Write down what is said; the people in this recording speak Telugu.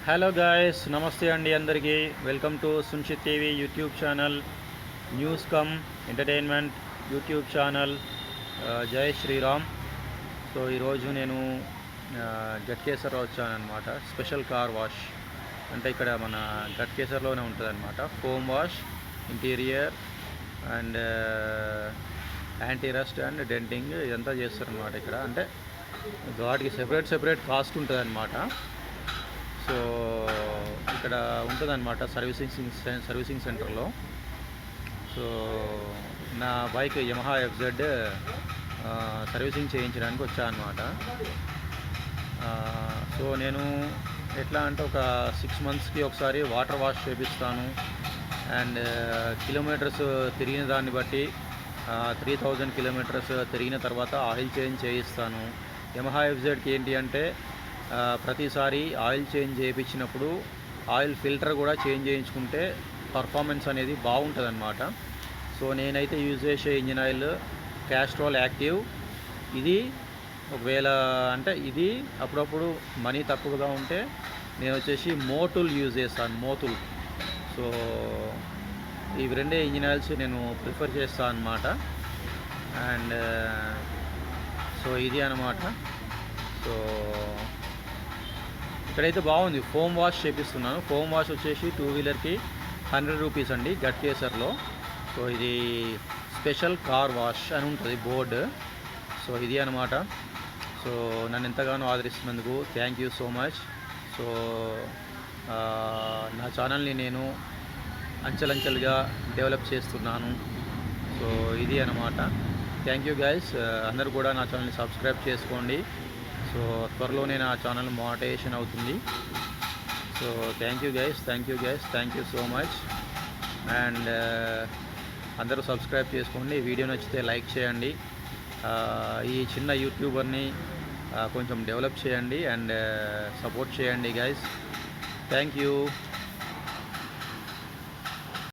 హలో గాయస్, నమస్తే అండి అందరికీ. Welcome to సున్షిత్ TV YouTube channel, news come entertainment YouTube channel. జై శ్రీరామ్. సో ఈరోజు నేను గట్కేసర్ వచ్చానమాట. స్పెషల్ కార్ వాష్ అంటే ఇక్కడ మన గట్కేసర్లోనే ఉంటుంది అనమాట. Foam wash, interior and anti rust and denting ఇదంతా చేస్తారనమాట. ఇక్కడ అంటే వాటికి సెపరేట్ కాస్ట్ ఉంటుంది అనమాట. సో ఇక్కడ ఉంటుందన్నమాట సర్వీసింగ్ సెంటర్లో. సో నా బైక్ యమహా ఎఫ్జెడ్ సర్వీసింగ్ చేయించడానికి వచ్చా అనమాట. సో నేను ఎట్లా అంటే ఒక 6 monthsకి ఒకసారి వాటర్ వాష్ చేపిస్తాను. అండ్ కిలోమీటర్స్ తిరిగిన దాన్ని బట్టి 3000 కిలోమీటర్స్ తిరిగిన తర్వాత ఆయిల్ చేంజ్ చేయిస్తాను. యమహా ఎఫ్జెడ్కి ఏంటి అంటే ప్రతిసారి ఆయిల్ చేంజ్ చేయించినప్పుడు ఆయిల్ ఫిల్టర్ కూడా చేంజ్ చేయించుకుంటే పర్ఫార్మెన్స్ అనేది బాగుంటుంది అనమాట. సో నేనైతే యూజ్ చేసే ఇంజిన్ ఆయిల్ క్యాస్ట్రాల్ యాక్టివ్. ఇది ఒకవేళ అంటే ఇది అప్పుడప్పుడు మనీ తక్కువగా ఉంటే నేను వచ్చేసి మోటుల్ యూజ్ చేస్తాను, మోటుల్. సో ఇవి రెండే ఇంజిన్ ఆయిల్స్ నేను ప్రిఫర్ చేస్తాను అనమాట. అండ్ సో ఇది అనమాట. సో ఇక్కడైతే బాగుంది. ఫోమ్ వాష్ చేపిస్తున్నాను. ఫోమ్ వాష్ వచ్చేసి 2-వీలర్కి 100 రూపీస్ అండి గట్కేసర్లో. సో ఇది స్పెషల్ కార్ వాష్ అని ఉంటుంది బోర్డు. సో ఇది అనమాట. సో నన్ను ఎంతగానో ఆదరిస్తున్నందుకు thank you so much. So నా ఛానల్ని నేను అంచెలంచెలుగా డెవలప్ చేస్తున్నాను. సో ఇది అనమాట. Thank you guys. అందరూ కూడా నా ఛానల్ని సబ్స్క్రైబ్ చేసుకోండి. సో త్వరలోనే నా ఛానల్ మోనిటైజేషన్ అవుతుంది. So thank you guys, thank you so much. And అందరూ సబ్స్క్రైబ్ చేసుకోండి. వీడియో నచ్చితే లైక్ చేయండి. ఈ చిన్న యూట్యూబర్ని కొంచెం డెవలప్ చేయండి అండ్ సపోర్ట్ చేయండి గైస్. Thank you.